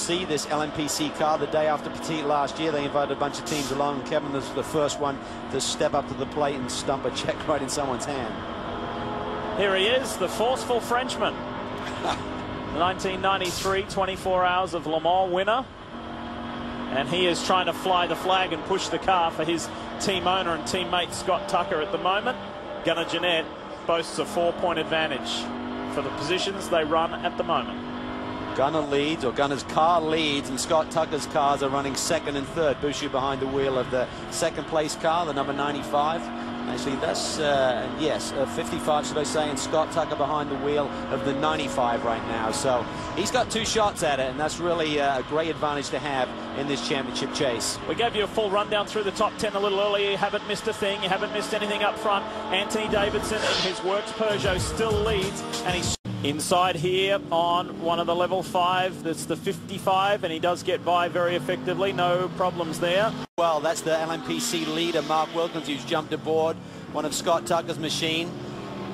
See this LMPC car the day after Petit last year. They invited a bunch of teams along, and Kevin was the first one to step up to the plate and stump a check right in someone's hand. Here he is, the forceful Frenchman. The 1993 24 Hours of Le Mans winner. And he is trying to fly the flag and push the car for his team owner and teammate Scott Tucker at the moment. Gunnar Jeanette boasts a 4-point advantage for the positions they run at the moment. Gunnar leads, or Gunnar's car leads, and Scott Tucker's cars are running second and third. Boucher behind the wheel of the second place car, the number 95. Actually, that's, yes, 55, should I say, and Scott Tucker behind the wheel of the 95 right now. So he's got 2 shots at it, and that's really a great advantage to have in this championship chase. We gave you a full rundown through the top 10 a little earlier. You haven't missed a thing. You haven't missed anything up front. Anthony Davidson in his Works Peugeot still leads, and he's inside here on one of the level 5. That's the 55, and he does get by very effectively. No problems there. Well, that's the LMPC leader, Mark Wilkins, who's jumped aboard one of Scott Tucker's machine.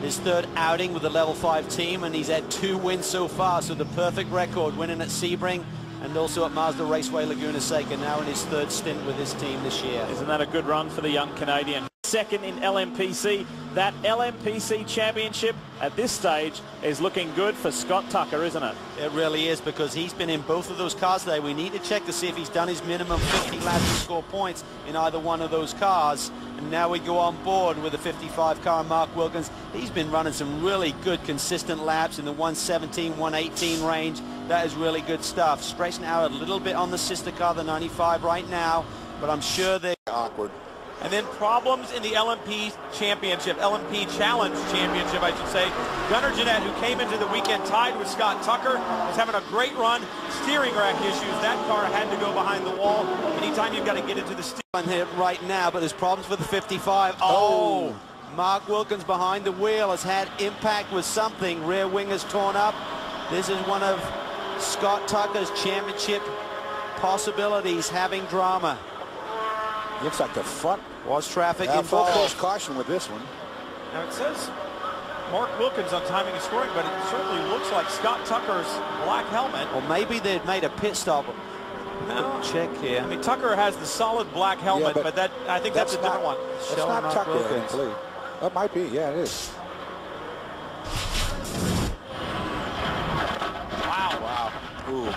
His third outing with the level 5 team, and he's had 2 wins so far, so the perfect record, winning at Sebring and also at Mazda Raceway Laguna Seca, now in his 3rd stint with his team this year. Isn't that a good run for the young Canadian? Second in LMPC. That LMPC championship at this stage is looking good for Scott Tucker, isn't it? It really is, because he's been in both of those cars today. We need to check to see if he's done his minimum 50 laps to score points in either one of those cars. And now we go on board with the 55 car, Mark Wilkins. He's been running some really good consistent laps in the 117, 118 range. That is really good stuff. Stretching out a little bit on the sister car, the 95 right now, but I'm sure they're awkward. And then problems in the LMP Championship, LMP Challenge Championship, I should say. Gunnar Jeanette, who came into the weekend tied with Scott Tucker, was having a great run. Steering rack issues. That car had to go behind the wall. Anytime you've got to get into the steering here right now, but there's problems with the 55. Oh, Mark Wilkins behind the wheel has had impact with something. Rear wing is torn up. This is one of Scott Tucker's championship possibilities having drama. Looks like the front was traffic involved. Full course caution with this one. Now it says Mark Wilkins on timing and scoring, but it certainly looks like Scott Tucker's black helmet. Or maybe they'd made a pit stop. No. Check here. I mean, Tucker has the solid black helmet, yeah, but that I think that's a different one. It's not Tucker, I believe. That might be, yeah, it is. Wow. Wow. Ooh.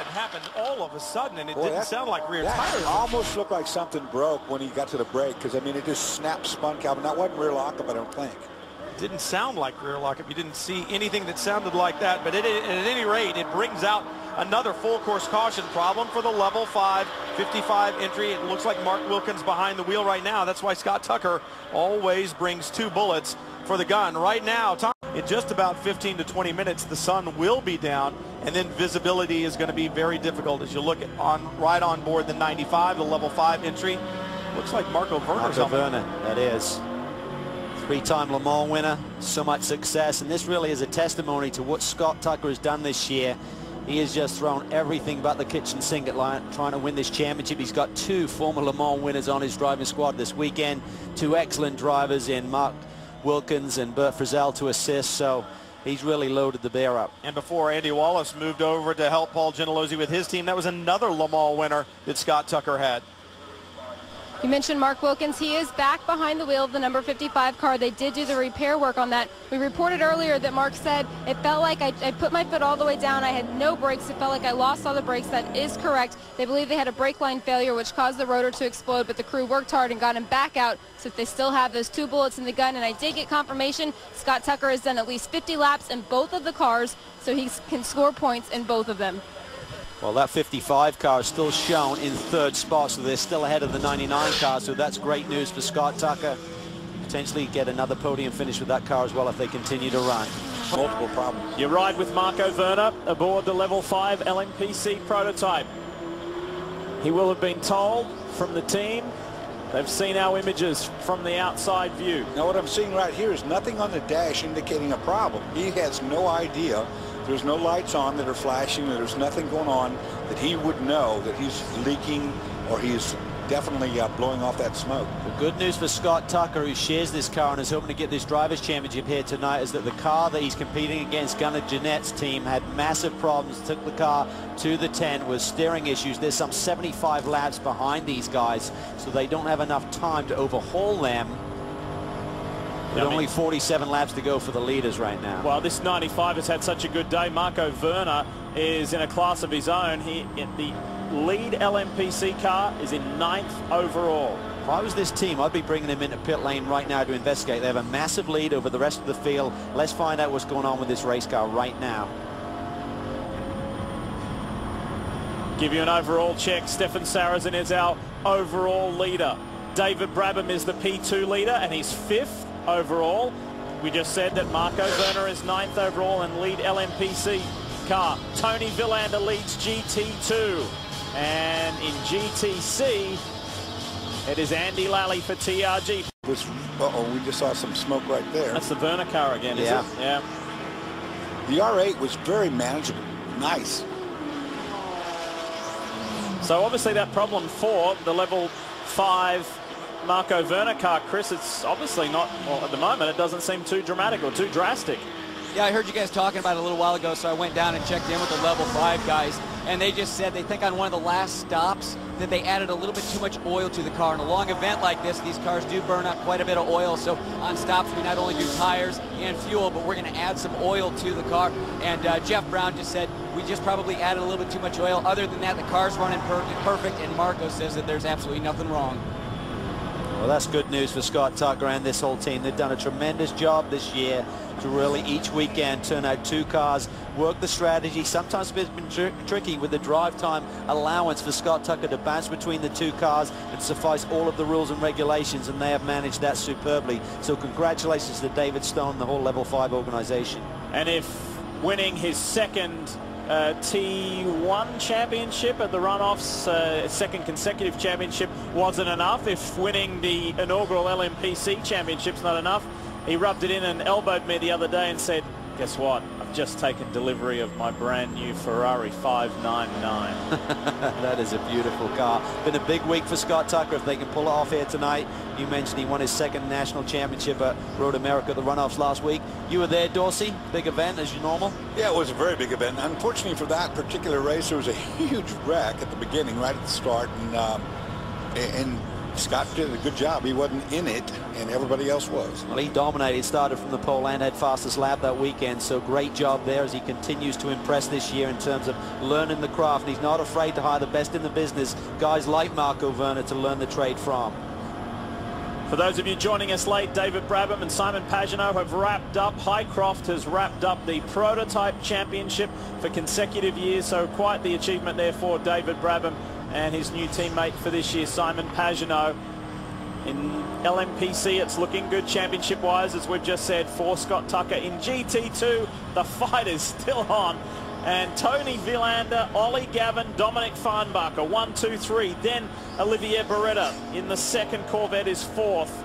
Happened all of a sudden, and it didn't sound like rear tires. Almost looked like something broke when he got to the brake, because I mean it just snapped, spun, Calvin. That wasn't rear lockup, I don't think. Didn't sound like rear lockup. You didn't see anything that sounded like that, but at any rate, it brings out another full course caution problem for the level 5 55 entry. It looks like Mark Wilkins behind the wheel right now. That's why Scott Tucker always brings 2 bullets for the gun. Right now, in just about 15 to 20 minutes, the sun will be down, and then visibility is going to be very difficult as you look at right on board the 95, the level 5 entry. Looks like Marco Werner's Marco Werner, that is. 3-time Le Mans winner, so much success, and this really is a testimony to what Scott Tucker has done this year. He has just thrown everything but the kitchen sink at trying to win this championship. He's got 2 former Le Mans winners on his driving squad this weekend, 2 excellent drivers in Mark Wilkins and Bert Frizzell to assist, so he's really loaded the bear up. And before Andy Wallace moved over to help Paul Gentilozzi with his team, that was another Le Mans winner that Scott Tucker had. You mentioned Mark Wilkins. He is back behind the wheel of the number 55 car. They did do the repair work on that. We reported earlier that Mark said, it felt like I put my foot all the way down. I had no brakes. It felt like I lost all the brakes. That is correct. They believe they had a brake line failure, which caused the rotor to explode, but the crew worked hard and got him back out, so they still have those 2 bullets in the gun. And I did get confirmation Scott Tucker has done at least 50 laps in both of the cars, so he can score points in both of them. Well, that 55 car is still shown in 3rd spot, so they're still ahead of the 99 car, so that's great news for Scott Tucker. Potentially get another podium finish with that car as well if they continue to run. Multiple problems. You ride with Marco Werner aboard the level 5 LMPC prototype. He will have been told from the team. They've seen our images from the outside view. Now what I'm seeing right here is nothing on the dash indicating a problem. He has no idea. There's no lights on that are flashing. There's nothing going on that he would know that he's leaking or he's definitely blowing off that smoke. The good news for Scott Tucker, who shares this car and is hoping to get this Drivers' Championship here tonight, is that the car that he's competing against, Gunnar Jeanette's team, had massive problems, took the car to the tent with steering issues. There's some 75 laps behind these guys, so they don't have enough time to overhaul them. With only 47 laps to go for the leaders right now. Well, this 95 has had such a good day. Marco Werner is in a class of his own. The lead LMPC car is in 9th overall. If I was this team, I'd be bringing him into pit lane right now to investigate. They have a massive lead over the rest of the field. Let's find out what's going on with this race car right now. Give you an overall check. Stefan Sarrazin is our overall leader. David Brabham is the P2 leader, and he's 5th overall. We just said that Marco Werner is 9th overall and lead LMPC car. Tony Villander leads GT2. And in GTC, it is Andy Lally for TRG. Uh-oh, we just saw some smoke right there. That's the Werner car again, is it? Yeah. The R8 was very manageable. Nice. So obviously that problem for the level 5 Marco Werner car, Chris, it's obviously not, well, at the moment, it doesn't seem too dramatic or too drastic. Yeah, I heard you guys talking about it a little while ago, so I went down and checked in with the level 5 guys, and they just said they think on one of the last stops that they added a little bit too much oil to the car. In a long event like this, these cars do burn up quite a bit of oil, so on stops we not only do tires and fuel, but we're going to add some oil to the car. And Jeff Brown just said we just probably added a little bit too much oil. Other than that, the car's running perfect, and Marco says that there's absolutely nothing wrong. Well, that's good news for Scott Tucker and this whole team. They've done a tremendous job this year to really each weekend turn out 2 cars, work the strategy. Sometimes it's been tricky with the drive time allowance for Scott Tucker to bounce between the 2 cars and suffice all of the rules and regulations, and they have managed that superbly. So congratulations to David Stone and the whole Level 5 organization. And if winning his second T1 championship at the runoffs, second consecutive championship, wasn't enough, if winning the inaugural LMPC championship's not enough, he rubbed it in and elbowed me the other day and said, guess what? I've just taken delivery of my brand new Ferrari 599. That is a beautiful car. Been a big week for Scott Tucker if they can pull it off here tonight. You mentioned he won his second national championship at Road America at the runoffs last week. You were there, Dorsey. Big event as normal. Yeah, it was a very big event. Unfortunately for that particular race, there was a huge wreck at the beginning, right at the start, and Scott did a good job. He wasn't in it, and everybody else was. Well, he dominated, started from the pole and had fastest lap that weekend, so great job there as he continues to impress this year in terms of learning the craft. He's not afraid to hire the best in the business, guys like Marco Werner, to learn the trade from. For those of you joining us late, David Brabham and Simon Pagenaud have wrapped up. Highcroft has wrapped up the prototype championship for consecutive years, so quite the achievement there for David Brabham and his new teammate for this year, Simon Pagenaud. In LMPC, it's looking good championship-wise, as we've just said, for Scott Tucker. In GT2, the fight is still on. And Tony Villander, Ollie Gavin, Dominic Farnbacher, 1, 2, 3. Then Olivier Beretta in the second Corvette is 4th.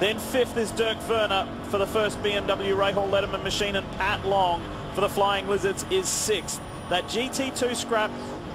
Then 5th is Dirk Werner for the first BMW Rahal Letterman machine, and Pat Long for the Flying Lizards is 6th. That GT2 scrap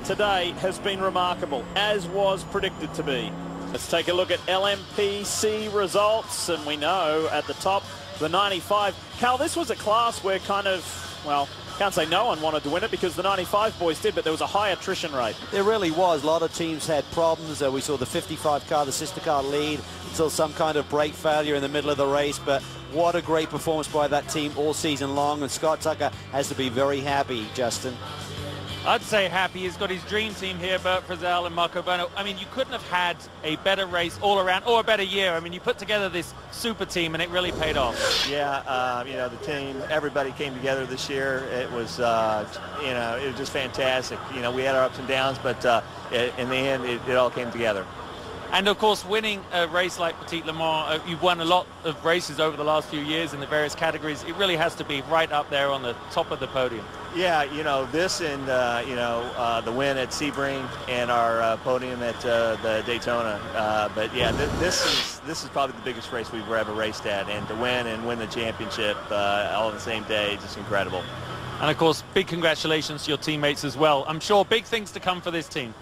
today has been remarkable, as was predicted to be. Let's take a look at LMPC results, and we know at the top, the 95. Cal, this was a class where kind of, well, can't say no one wanted to win it because the 95 boys did, but there was a high attrition rate. There really was. A lot of teams had problems. We saw the 55 car, the sister car lead until some kind of brake failure in the middle of the race, but what a great performance by that team all season long, and Scott Tucker has to be very happy, Justin. I'd say happy. He's got his dream team here, Bert Frizzell and Marco Werner. I mean, you couldn't have had a better race all around, or a better year. I mean, you put together this super team, and it really paid off. Yeah, you know, the team, everybody came together this year. It was, you know, it was just fantastic. You know, we had our ups and downs, but in the end, it all came together. And, of course, winning a race like Petit Le Mans, you've won a lot of races over the last few years in the various categories. It really has to be right up there on the top of the podium. Yeah, you know, this and, you know, the win at Sebring and our podium at the Daytona. But, yeah, this is probably the biggest race we've ever raced at. And to win the championship all in the same day, just incredible. And, of course, big congratulations to your teammates as well. I'm sure big things to come for this team.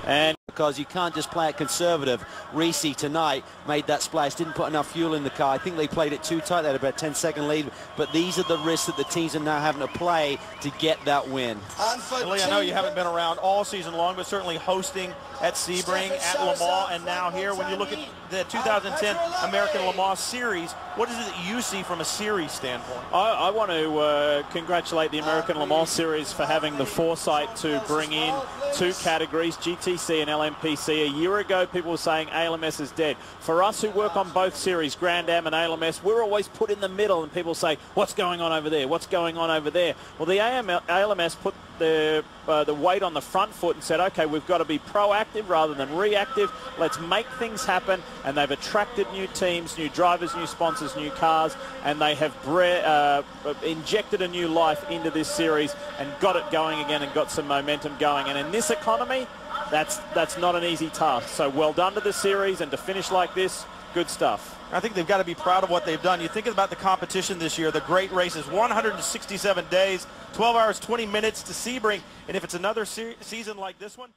And because you can't just play it conservative. Reese tonight made that splash, didn't put enough fuel in the car. I think they played it too tight. They had about a 10-second lead, but these are the risks that the teams are now having to play to get that win. Lee, I know you haven't been around all season long, but certainly hosting at Sebring, at Le Mans, and now here. When you look at the 2010 American Le Mans Series, what is it that you see from a series standpoint? I want to congratulate the American Le Mans Series for having the foresight to bring in two categories, GTC and LMPC. A year ago, people were saying ALMS is dead. For us who work on both series, Grand Am and ALMS, we're always put in the middle, and people say, what's going on over there? What's going on over there? Well, the ALMS put the weight on the front foot and said, okay, we've got to be proactive rather than reactive. Let's make things happen. And they've attracted new teams, new drivers, new sponsors, new cars, and they have injected a new life into this series and got it going again and got some momentum going. And in this economy, that's not an easy task. So well done to the series, and to finish like this, good stuff. I think they've got to be proud of what they've done. You think about the competition this year, the great races, 167 days, 12 hours, 20 minutes to Sebring. And if it's another season like this one,